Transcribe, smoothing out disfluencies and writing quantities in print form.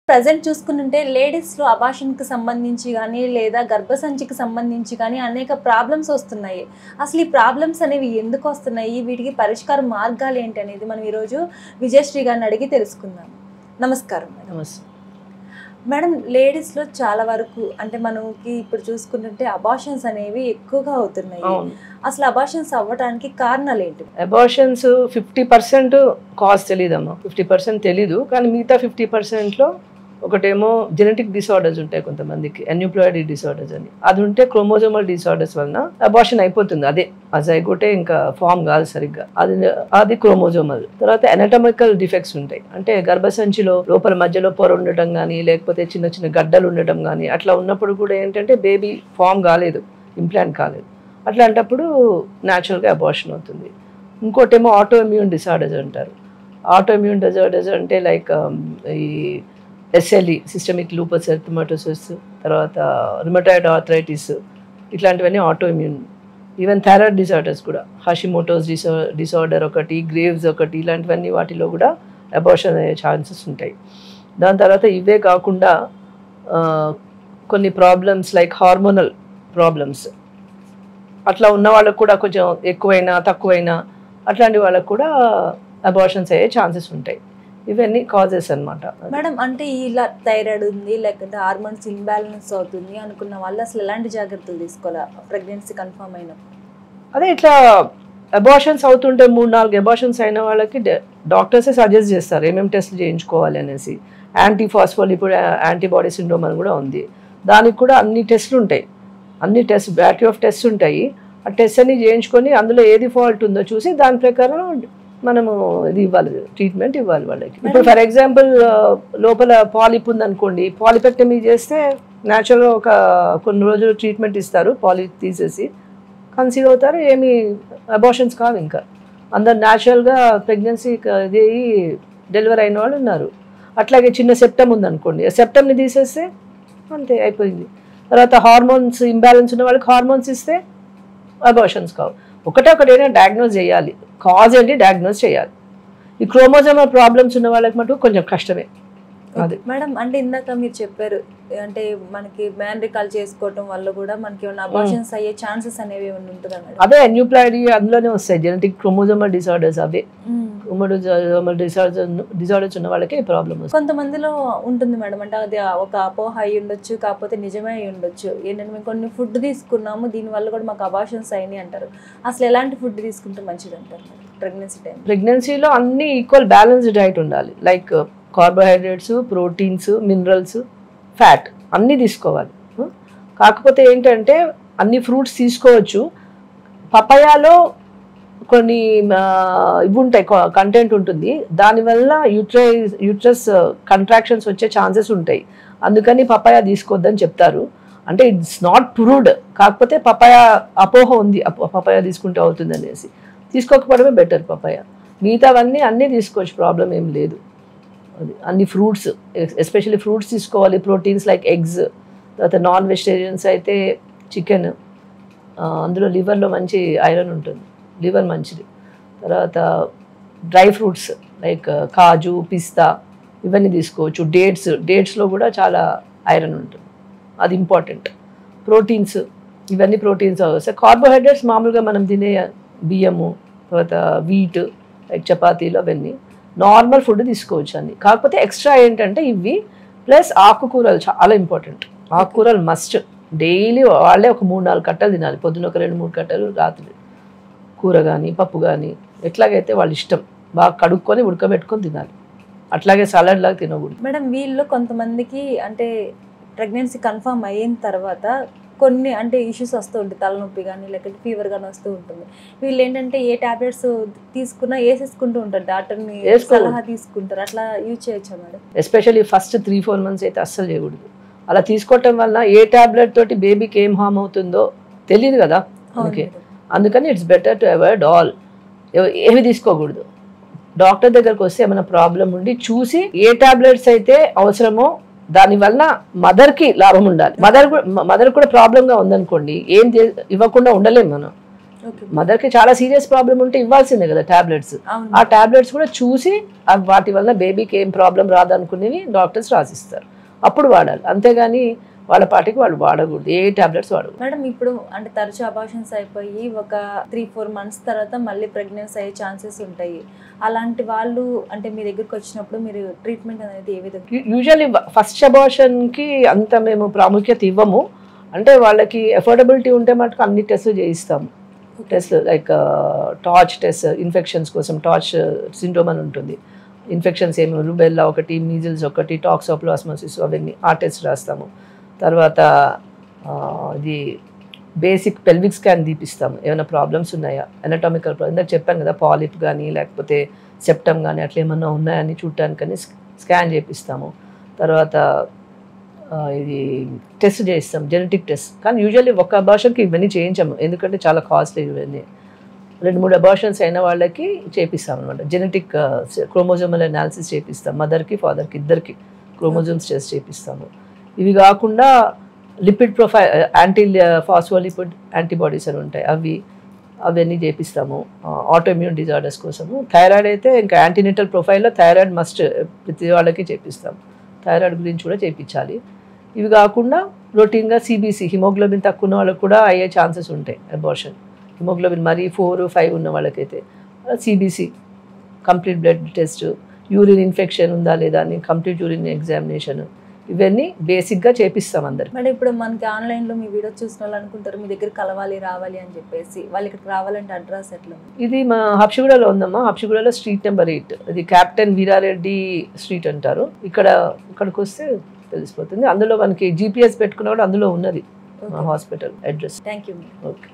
Present చూసుకుంటే లేడీస్‌లో అబార్షన్‌కి సంబంధించి గానీ, లేదా గర్భసంచికి సంబంధించి గానీ అనేక ప్రాబ్లమ్స్ వస్తున్నాయి. అసలు ఈ ప్రాబ్లమ్స్ అనేవి ఎందుకొస్తున్నాయి? వీటికి పరిష్కార మార్గాలేంటి అనేది మనం ఈరోజు విజయశ్రీ గారిని అడిగి తెలుసుకుందాం. నమస్కారం మేడం. నమస్తే మేడం, లేడీస్‌లో చాలా వరకు అంటే మనకి ఇప్పుడు చూసుకుంటుంటే అబార్షన్స్ అనేవి ఎక్కువగా అవుతున్నాయి. అసలు అబార్షన్స్ అవ్వడానికి కారణాలు ఏంటి? అబార్షన్స్ 50% కాజ్ తెలియదమ్మా, 50% తెలీదు. కానీ మిగతా 50%లో ఒకటేమో జెనెటిక్ డిసార్డర్స్ ఉంటాయి కొంతమందికి, అన్యూప్లాయిడీ డిసార్డర్స్ అని. అది ఉంటే క్రోమోజోమల్ డిసార్డర్స్ వలన అబార్షన్ అయిపోతుంది. అదే అజైగోటే ఇంకా ఫామ్ కాదు సరిగ్గా, అది క్రోమోజోమల్. తర్వాత ఎనాటమికల్ డిఫెక్ట్స్ ఉంటాయి, అంటే గర్భసంచిలో లోపల మధ్యలో పొర ఉండటం కానీ, లేకపోతే చిన్న చిన్న గడ్డలు ఉండటం కానీ, అట్లా ఉన్నప్పుడు కూడా ఏంటంటే బేబీ ఫామ్ కాలేదు, ఇంప్లాంట్ కాలేదు. అట్లాంటప్పుడు న్యాచురల్గా అబార్షన్ అవుతుంది. ఇంకోటేమో ఆటో ఇమ్యూన్ డిసార్డర్స్ అంటారు. ఆటో ఇమ్యూన్ డిసార్డర్స్ అంటే లైక్ ఈ SLE, సిస్టమిక్ లూపస్ ఎరిథెమాటోసిస్, తర్వాత రుమటాయిడ్ ఆర్థరైటిస్, ఇట్లాంటివన్నీ auto immune. Even thyroid disorders కూడా, హాషిమోటోస్ డిసార్డర్ ఒకటి, గ్రేవ్స్ ఒకటి, ఇలాంటివన్నీ వాటిలో కూడా అబార్షన్ అయ్యే ఛాన్సెస్ ఉంటాయి. దాని తర్వాత ఇవే కాకుండా కొన్ని ప్రాబ్లమ్స్ లైక్ హార్మోనల్ ప్రాబ్లమ్స్, అట్లా ఉన్న వాళ్ళకు కూడా కొంచెం ఎక్కువైనా తక్కువైనా అట్లాంటి వాళ్ళకు కూడా అబార్షన్స్ అయ్యే ఛాన్సెస్ ఉంటాయి. ఇవన్నీ కాజెస్ అనమాట. మేడం, అంటే ఇలా థైరాయిడ్ ఉంది, లేకపోతే హార్మోన్స్ ఇంబ్యాలెన్స్ అవుతుంది అనుకున్న వాళ్ళు అసలు ఎలాంటి జాగ్రత్తలు తీసుకోవాలా ప్రెగ్నెన్సీ కన్ఫర్మ్ అయినప్పుడు? అదే ఇట్లా అబార్షన్స్ అవుతుంటే 3-4 అబార్షన్స్ అయిన వాళ్ళకి డాక్టర్సే సజెస్ట్ చేస్తారు ఏమేమి టెస్ట్లు చేయించుకోవాలి అనేసి. యాంటీఫాస్ఫోలిపిడ్ యాంటీబాడీ సిండ్రోమ్ అని కూడా ఉంది. దానికి కూడా అన్ని టెస్ట్లు ఉంటాయి, అన్ని టెస్ట్ బ్యాటరీ ఆఫ్ టెస్ట్ ఉంటాయి. ఆ టెస్ట్ అన్ని చేయించుకొని అందులో ఏది ఫాల్ట్ ఉందో చూసి దాని ప్రకారం మనము ఇది ఇవ్వాలి, ట్రీట్మెంట్ ఇవ్వాలి వాళ్ళకి. ఇప్పుడు ఫర్ ఎగ్జాంపుల్ లోపల పాలిప్ ఉందనుకోండి, పాలిపెక్టమీ చేస్తే న్యాచురల్గా కొన్ని రోజులు ట్రీట్మెంట్ ఇస్తారు, పాలిప్ తీసేసి కన్సీవ్ అవుతారు, ఏమి అబార్షన్స్ కావు. ఇంకా అందరు న్యాచురల్గా ప్రెగ్నెన్సీ ఇది డెలివరీ అయిన వాళ్ళు ఉన్నారు. అట్లాగే చిన్న సెప్టమ్ ఉందనుకోండి, సెప్టమ్ని తీసేస్తే అంతే అయిపోయింది. తర్వాత హార్మోన్స్ ఇంబ్యాలెన్స్ ఉన్న వాళ్ళకి హార్మోన్స్ ఇస్తే అబార్షన్స్ కావు. ఒకటేనా డయాగ్నోజ్ చేయాలి, కాజ్ ఏంటి డయాగ్నోజ్ చేయాలి. ఈ క్రోమోజోమల్ ప్రాబ్లమ్స్ ఉన్న వాళ్ళకి మటుకు కొంచెం కష్టమే. అది మేడం, అంటే ఇందాక మీరు చెప్పారు అంటే మనకి మ్యాన్ రికాల్ చేసుకోవటం వల్ల కూడా మనకి ఏమైనా అబార్షన్స్ అయ్యే ఛాన్సెస్ అనేవి ఏమైనా ఉంటుందా మేడం? అదే అన్యూప్లాయిడీ అందులోనే వస్తాయి, జెనెటిక్ క్రోమోజోమల్ డిసార్డర్స్. అవే క్రోమోజోమల్ డిసార్డర్స్ ఉన్న వాళ్ళకి ప్రాబ్లమ్ వస్తుంది. కొంతమందిలో ఉంటుంది మేడం, అంటే అది ఒక అపోహ అయి ఉండొచ్చు, కాకపోతే నిజమే అయి ఉండొచ్చు. ఏంటంటే మేము కొన్ని ఫుడ్ తీసుకున్నాము, దీనివల్ల కూడా మాకు అబార్షన్స్ అయినాయి అంటారు. అసలు ఎలాంటి ఫుడ్ తీసుకుంటే మంచిది అంటారు ప్రెగ్నెన్సీ టైం? ప్రెగ్నెన్సీలో అన్ని ఈక్వల్ బ్యాలెన్స్డ్ డైట్ ఉండాలి. Like carbohydrates, proteins, minerals, fat అన్నీ తీసుకోవాలి. కాకపోతే ఏంటంటే అన్ని ఫ్రూట్స్ తీసుకోవచ్చు. పపాయాలో కొన్ని ఇవి ఉంటాయి, కంటెంట్ ఉంటుంది, దానివల్ల యూట్రస్ కంట్రాక్షన్స్ వచ్చే ఛాన్సెస్ ఉంటాయి. అందుకని పపాయా తీసుకోవద్దని చెప్తారు. అంటే ఇట్స్ నాట్ ప్రూవ్డ్, కాకపోతే పపాయా అపోహ ఉంది, పపాయా తీసుకుంటే అవుతుంది అనేసి. తీసుకోకపోవడమే బెటర్ పపాయా. మిగతావన్నీ అన్నీ తీసుకోవచ్చు, ప్రాబ్లం ఏం లేదు. అది అన్ని ఫ్రూట్స్, ఎస్పెషల్లీ ఫ్రూట్స్ తీసుకోవాలి. ప్రోటీన్స్ లైక్ ఎగ్స్, తర్వాత నాన్ వెజిటేరియన్స్ అయితే చికెన్, అందులో లివర్లో మంచి ఐరన్ ఉంటుంది, లివర్ మంచిది. తర్వాత డ్రై ఫ్రూట్స్ లైక్ కాజు, పిస్తా ఇవన్నీ తీసుకోవచ్చు. డేట్స్లో కూడా చాలా ఐరన్ ఉంటుంది, అది ఇంపార్టెంట్. ప్రోటీన్స్, ఇవన్నీ ప్రోటీన్స్ వస్తాయి. కార్బోహైడ్రేట్స్ మామూలుగా మనం తినే బియ్యము, తర్వాత వీట్ లైక్ చపాతీలు, అవన్నీ నార్మల్ ఫుడ్ తీసుకోవచ్చు అన్ని. కాకపోతే ఎక్స్ట్రా ఏంటంటే ఇవి ప్లస్ ఆకుకూరలు చాలా ఇంపార్టెంట్. ఆకుకూరలు మస్ట్ డైలీ వాళ్ళే ఒక 3-4 కట్టలు తినాలి. పొద్దున్న ఒక 2-3 కట్టలు, రాత్రి కూర కానీ పప్పు కానీ ఎట్లాగైతే వాళ్ళ ఇష్టం, బాగా కడుక్కొని ఉడకబెట్టుకొని తినాలి. అట్లాగే సలాడ్ లాగా తినకూడదు. మేడం, వీళ్ళు కొంతమందికి అంటే ప్రెగ్నెన్సీ కన్ఫర్మ్ అయిన తర్వాత కొన్ని అంటే ఇష్యూస్ వస్తూ ఉంటాయి, తలనొప్పి కానీ లేకపోతే ఫీవర్ కానీ వస్తూ ఉంటుంది. వీళ్ళు ఏంటంటే ఏ టాబ్లెట్స్ తీసుకున్నా వేసేసుకుంటూ ఉంటారు, డాక్టర్ని సలహా తీసుకుంటారు. అట్లా యూజ్ చేయొచ్చా మేడం? ఎస్పెషల్లీ ఫస్ట్ 3-4 months అయితే అస్సలు చేయకూడదు. అలా తీసుకోవటం వల్ల ఏ టాబ్లెట్ తోటి బేబీకి ఏం హార్మ్ అవుతుందో తెలియదు కదా, అందుకని it's better to avoid all. ఏవి తీసుకోకూడదు. డాక్టర్ దగ్గరకు వస్తే ఏమైనా ప్రాబ్లం ఉండి చూసి ఏ టాబ్లెట్స్ అయితే అవసరమో దానివల్ల మదర్కి లాభం ఉండాలి. మదర్ కూడా ప్రాబ్లంగా ఉందనుకోండి, ఏం ఇవ్వకుండా ఉండలేము మనం. మదర్కి చాలా సీరియస్ ప్రాబ్లం ఉంటే ఇవ్వాల్సిందే కదా టాబ్లెట్స్. అవును. ఆ టాబ్లెట్స్ కూడా చూసి వాటి వల్ల బేబీకి ఏం ప్రాబ్లం రాదనుకునేవి డాక్టర్స్ రాసిస్తారు, అప్పుడు వాడాలి. అంతేగాని వాళ్ళ పాటికి వాళ్ళు వాడకూడదు, ఏ టాబ్లెట్స్ వాడకూడదు. మేడం ఇప్పుడు అంటే తరచు అబార్షన్స్ అయిపోయి ఒక 3-4 months తర్వాత మళ్ళీ ప్రెగ్నెన్సీ అయ్యే ఛాన్సెస్ ఉంటాయి. అలాంటి వాళ్ళు అంటే మీ దగ్గరికి వచ్చినప్పుడు మీరు ట్రీట్మెంట్ అనేది ఏ విధంగా? యూజువల్లీ ఫస్ట్ అబార్షన్కి అంత మేము ప్రాముఖ్యత ఇవ్వము. అంటే వాళ్ళకి ఎఫోర్డబిలిటీ ఉంటే మటుకు అన్ని టెస్ట్లు చేయిస్తాము. Test like torch test, infections కోసం టార్చ్ సిండ్రోమ్ అని ఉంటుంది. ఇన్ఫెక్షన్స్ ఏమి రుబెల్లా ఒకటి, మీజిల్స్ ఒకటి, టాక్సోప్లాస్మోసిస్ అవన్నీ ఆ టెస్ట్ రాస్తాము. తర్వాత ఇది బేసిక్ పెల్విక్ స్కాన్ తీపిస్తాము, ఏమైనా ప్రాబ్లమ్స్ ఉన్నాయా, ఎనటామికల్ ప్రాబ్లమ్ ఇందాక చెప్పాను కదా, పాలిప్ కానీ లేకపోతే సెప్టమ్ కానీ అట్లా ఏమన్నా ఉన్నాయని చూడటానికని స్కాన్ చేపిస్తాము. తర్వాత ఇది టెస్ట్ చేయిస్తాం, జెనెటిక్ టెస్ట్. కానీ యూజువల్లీ ఒక అబార్షన్కి ఇవన్నీ చేయించాము, ఎందుకంటే చాలా కాస్ట్లీ. ఇవన్నీ 2-3 అబార్షన్స్ అయిన వాళ్ళకి చేపిస్తాం అనమాట. జెనెటిక్ క్రోమోజోమల్ అనాలిసిస్ చేపిస్తాం, మదర్కి ఫాదర్కి ఇద్దరికి క్రోమోజోమ్స్ టెస్ట్ చేపిస్తాము. ఇవి కాకుండా lipid profile, anti phospholipid antibodies అని ఉంటాయి, అవన్నీ చేపిస్తాము ఆటోఇమ్యూన్ డిజార్డర్స్ కోసము. థైరాయిడ్ అయితే ఇంకా యాంటీనేటల్ ప్రొఫైల్లో థైరాయిడ్ మస్ట్ ప్రతి వాళ్ళకి చేపిస్తాం, థైరాయిడ్ గురించి కూడా చేయించాలి. ఇవి కాకుండా రొటీన్గా సిబిసి, హిమోగ్లోబిన్ తక్కువ ఉన్న వాళ్ళకి కూడా అయ్యే ఛాన్సెస్ ఉంటాయి అబార్షన్. హిమోగ్లోబిన్ మరీ 4-5 ఉన్న వాళ్ళకైతే CBC, complete blood test, urine infection ఉందా లేదా అని కంప్లీట్ యూరిన్ ఎగ్జామినేషన్, ఇవన్నీ బేసిక్గా చేపిస్తాం అందరికి. మేడం ఇప్పుడు మనకి ఆన్లైన్లో మీ వీడియో చూసిన వాళ్ళు అనుకుంటారు మీ దగ్గర కలవాలి రావాలి అని చెప్పేసి, వాళ్ళు ఇక్కడికి రావాలంటే అడ్రస్ ఎట్లా? ఇది మా హబ్సిగూడలో ఉందమ్మా, హబ్సిగూడలో స్ట్రీట్ నెంబర్ 8, ఇది కెప్టెన్ వీరారెడ్డి స్ట్రీట్ అంటారు. ఇక్కడికి వస్తే తెలిసిపోతుంది. అందులో మనకి GPS పెట్టుకున్న కూడా అందులో ఉన్నది మా hospital address. Thank you. Okay.